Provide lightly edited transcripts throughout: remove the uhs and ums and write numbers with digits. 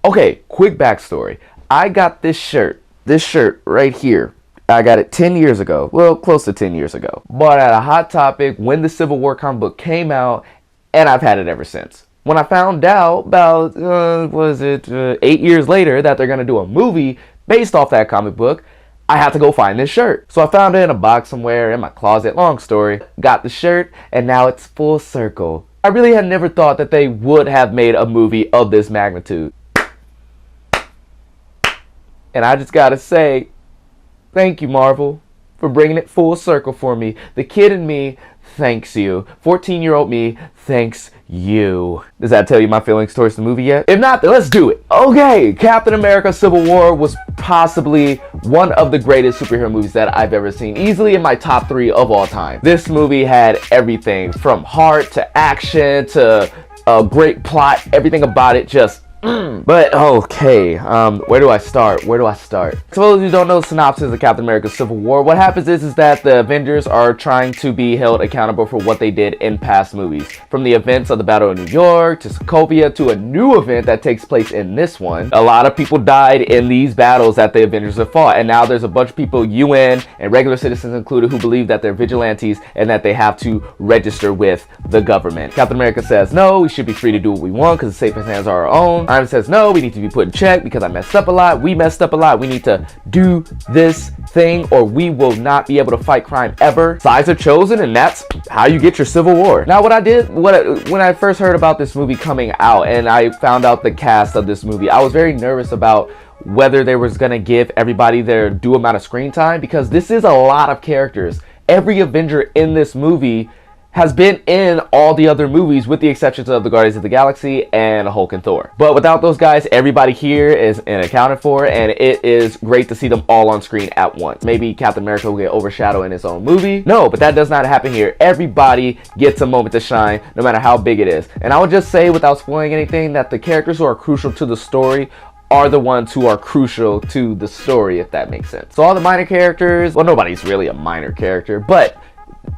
Okay, quick backstory. I got this shirt right here. I got it 10 years ago. Well, close to 10 years ago. Bought at a Hot Topic when the Civil War comic book came out, and I've had it ever since. When I found out about, 8 years later that they're going to do a movie based off that comic book, I had to go find this shirt. So I found it in a box somewhere in my closet. Long story. Got the shirt, and now it's full circle. I really had never thought that they would have made a movie of this magnitude. And I just gotta say, thank you, Marvel, for bringing it full circle for me. The kid in me thanks you. 14-year-old me thanks you. Does that tell you my feelings towards the movie yet? If not, then let's do it. Okay, Captain America Civil War was possibly one of the greatest superhero movies that I've ever seen. Easily in my top 3 of all time. This movie had everything from heart to action to a great plot. Everything about it just But okay, where do I start? For those of you who don't know the synopsis of Captain America Civil War, what happens is that the Avengers are trying to be held accountable for what they did in past movies. From the events of the Battle of New York to Sokovia to a new event that takes place in this one. A lot of people died in these battles that the Avengers have fought, and now there's a bunch of people, UN and regular citizens included, who believe that they're vigilantes and that they have to register with the government. Captain America says no, we should be free to do what we want because the safest hands are our own. Iron says no, we need to be put in check because I messed up a lot. We messed up a lot. We need to do this thing or we will not be able to fight crime ever. Sides are chosen, and that's how you get your Civil War. Now when I first heard about this movie coming out and I found out the cast of this movie, I was very nervous about whether they was gonna give everybody their due amount of screen time, because this is a lot of characters. Every Avenger in this movie has been in all the other movies with the exceptions of the Guardians of the Galaxy and Hulk and Thor. But without those guys, everybody here is accounted for, and it is great to see them all on screen at once. Maybe Captain America will get overshadowed in his own movie. No, but that does not happen here. Everybody gets a moment to shine, no matter how big it is. And I would just say, without spoiling anything, that the characters who are crucial to the story are the ones who are crucial to the story, if that makes sense. So all the minor characters, well, nobody's really a minor character, but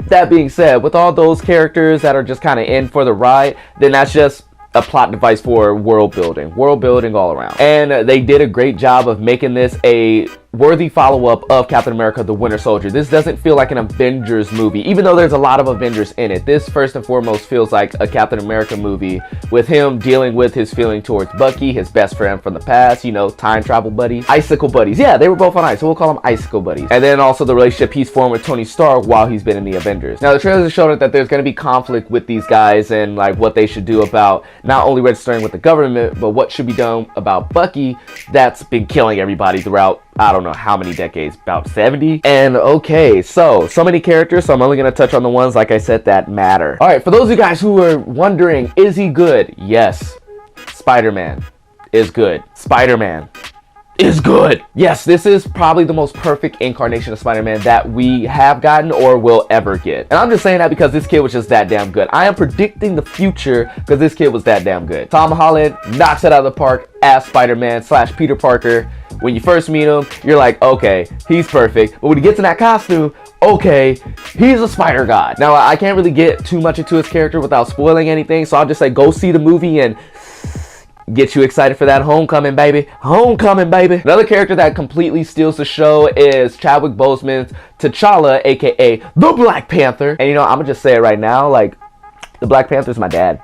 that being said, with all those characters that are just kind of in for the ride, then that's just a plot device for world building all around. And they did a great job of making this a worthy follow-up of Captain America the Winter Soldier. This doesn't feel like an Avengers movie, even though there's a lot of Avengers in it. This first and foremost feels like a Captain America movie with him dealing with his feeling towards Bucky, his best friend from the past, you know, time travel buddies, icicle buddies. Yeah, they were both on ice, so we'll call them icicle buddies. And then also the relationship he's formed with Tony Stark while he's been in the Avengers. Now the trailers have shown that there's going to be conflict with these guys and like what they should do about not only registering with the government, but what should be done about Bucky that's been killing everybody throughout I don't know how many decades, about 70. And okay, so many characters, so I'm only going to touch on the ones, like I said, that matter. All right, for those of you guys who are wondering, is he good? Yes, Spider-Man is good. Spider-Man is good. Yes, this is probably the most perfect incarnation of Spider-Man that we have gotten or will ever get. And I'm just saying that because this kid was just that damn good. I am predicting the future because this kid was that damn good. Tom Holland knocks it out of the park as Spider-Man / Peter Parker. When you first meet him, you're like, okay, he's perfect. But when he gets in that costume, okay, he's a spider god. Now, I can't really get too much into his character without spoiling anything, so I'll just say go see the movie and get you excited for that homecoming, baby. Homecoming, baby. Another character that completely steals the show is Chadwick Boseman's T'Challa, aka the Black Panther. And you know, I'm gonna just say it right now, like, the Black Panther's my dad.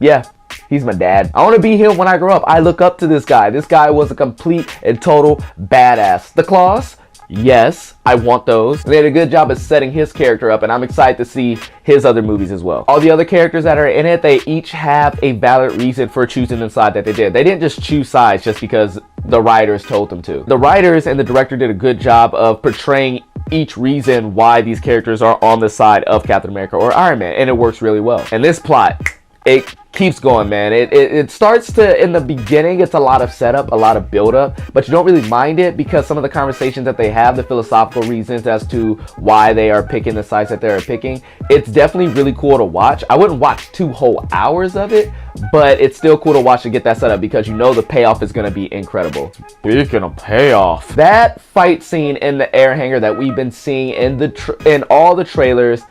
Yeah. He's my dad. I want to be him when I grow up. I look up to this guy. This guy was a complete and total badass. The claws? Yes, I want those. They did a good job of setting his character up, and I'm excited to see his other movies as well. All the other characters that are in it, they each have a valid reason for choosing the side that they did. They didn't just choose sides just because the writers told them to. The writers and the director did a good job of portraying each reason why these characters are on the side of Captain America or Iron Man, and it works really well. And this plot, it keeps going, man. It starts to, in the beginning, it's a lot of setup, a lot of build-up, but you don't really mind it because some of the conversations that they have, the philosophical reasons as to why they are picking the sides that they're picking, it's definitely really cool to watch. I wouldn't watch 2 whole hours of it, but it's still cool to watch to get that set up because you know the payoff is going to be incredible. Speaking of payoff, that fight scene in the air hangar that we've been seeing in all the trailers,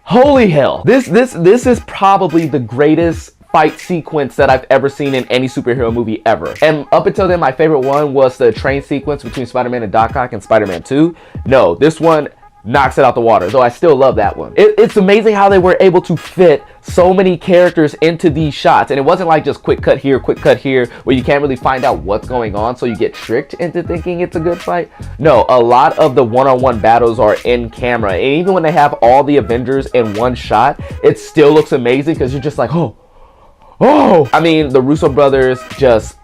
holy hell, this is probably the greatest fight sequence that I've ever seen in any superhero movie ever. And up until then, my favorite one was the train sequence between Spider-Man and Doc Ock in Spider-Man 2. No, this one knocks it out the water, though I still love that one. It's amazing how they were able to fit so many characters into these shots, and it wasn't like just quick cut here, where you can't really find out what's going on, so you get tricked into thinking it's a good fight. No, a lot of the one-on-one battles are in camera, and even when they have all the Avengers in one shot, it still looks amazing because you're just like, oh. I mean, the Russo brothers just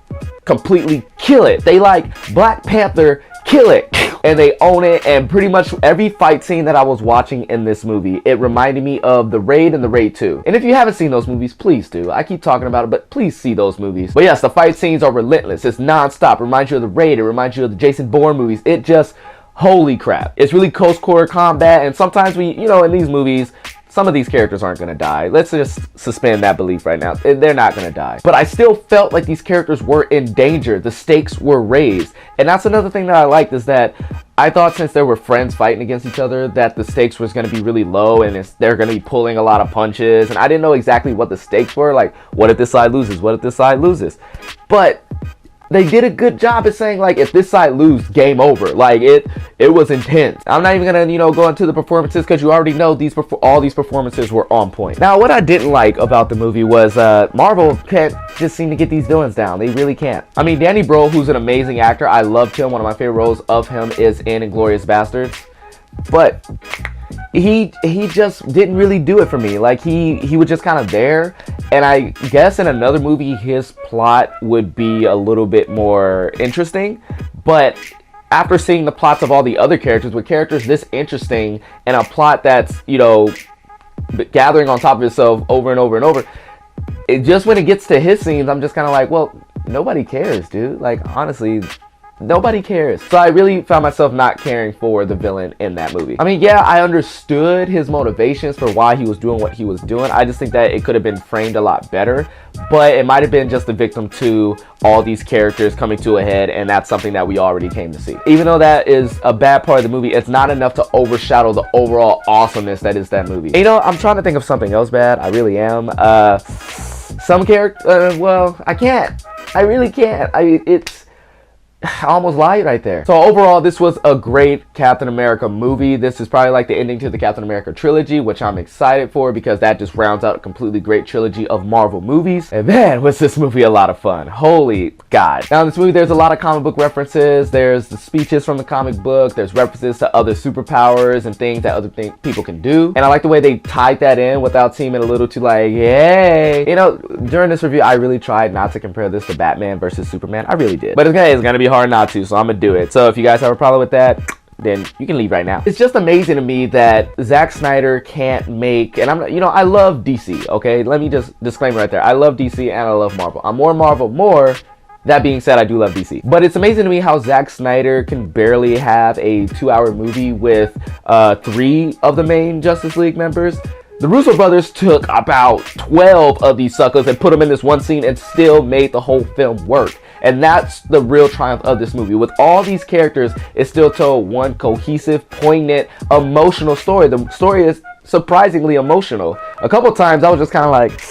completely kill it. They like Black Panther kill it, and they own it. And pretty much every fight scene that I was watching in this movie, it reminded me of The Raid and The Raid 2. And if you haven't seen those movies, please do. I keep talking about it, but please see those movies. But yes, the fight scenes are relentless. It's non-stop. It reminds you of The Raid. It reminds you of the Jason Bourne movies. It just, holy crap. It's really close quarter combat, and sometimes we, you know, in these movies, some of these characters aren't going to die. Let's just suspend that belief right now. They're not going to die. But I still felt like these characters were in danger. The stakes were raised. And that's another thing that I liked, is that I thought since there were friends fighting against each other, that the stakes was going to be really low, and they're going to be pulling a lot of punches. And I didn't know exactly what the stakes were. Like, what if this side loses? What if this side loses? But they did a good job at saying, like, if this side lose, game over. Like, it was intense. I'm not even gonna, you know, go into the performances, because you already know all these performances were on point. Now, what I didn't like about the movie was Marvel can't just seem to get these villains down. They really can't. I mean, Danny Boyle, who's an amazing actor, I loved him. One of my favorite roles of him is in Inglourious Basterds, but he just didn't really do it for me. Like, he was just kind of there, and I guess in another movie his plot would be a little bit more interesting. But after seeing the plots of all the other characters, with characters this interesting and a plot that's, you know, gathering on top of itself over and over and over, it just, when it gets to his scenes, I'm just kind of like, well, nobody cares, dude. Like, honestly, nobody cares. So I really found myself not caring for the villain in that movie. I mean, yeah, I understood his motivations for why he was doing what he was doing. I just think that it could have been framed a lot better, but it might have been just a victim to all these characters coming to a head, and that's something that we already came to see. Even though that is a bad part of the movie, it's not enough to overshadow the overall awesomeness that is that movie. And, you know, I'm trying to think of something else bad. I really am. Some character, well, I can't. I really can't. I almost lied right there. So overall, this was a great Captain America movie. This is probably like the ending to the Captain America trilogy, which I'm excited for, because that just rounds out a completely great trilogy of Marvel movies. And man, was this movie a lot of fun. Holy God. Now in this movie, there's a lot of comic book references. There's the speeches from the comic book. There's references to other superpowers and things that other people can do. And I like the way they tied that in without seeming a little too like, yay. You know, during this review, I really tried not to compare this to Batman versus Superman. I really did. But it's gonna be hard not to, so I'm gonna do it. So if you guys have a problem with that, then you can leave right now. It's just amazing to me that Zack Snyder can't make, and I'm, you know, I love DC, okay? Let me just disclaim right there. I love DC and I love Marvel. I'm more Marvel. That being said, I do love DC. But it's amazing to me how Zack Snyder can barely have a 2-hour movie with 3 of the main Justice League members. The Russo brothers took about 12 of these suckers and put them in this one scene and still made the whole film work. And that's the real triumph of this movie. With all these characters, it still told one cohesive, poignant, emotional story. The story is surprisingly emotional. A couple times I was just kind of like,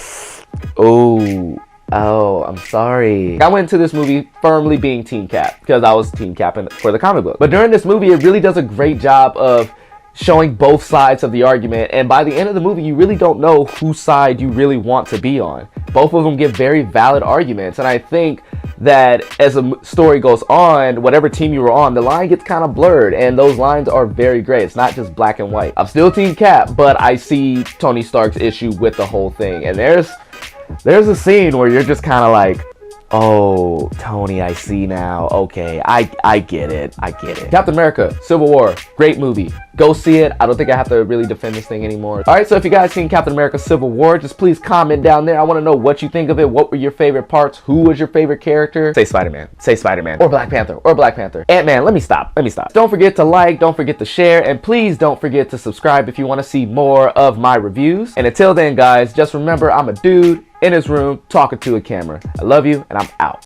oh, I'm sorry. I went into this movie firmly being Team Cap, because I was Team Cap for the comic book. But during this movie, it really does a great job of showing both sides of the argument, and by the end of the movie you really don't know whose side you really want to be on. Both of them give very valid arguments, and I think that as the story goes on, whatever team you were on, the line gets kind of blurred, and those lines are very gray. It's not just black and white. I'm still Team Cap, but I see Tony Stark's issue with the whole thing, and there's a scene where you're just kind of like, oh, Tony, I see now. Okay, I get it. Captain America, Civil War, great movie. Go see it. I don't think I have to really defend this thing anymore. All right, so if you guys seen Captain America, Civil War, just please comment down there. I want to know what you think of it. What were your favorite parts? Who was your favorite character? Say Spider-Man. Say Spider-Man. Or Black Panther. Or Black Panther. Ant-Man, let me stop. Don't forget to like, don't forget to share, and please don't forget to subscribe if you want to see more of my reviews. And until then, guys, just remember, I'm a dude in his room talking to a camera. I love you, and I'm out.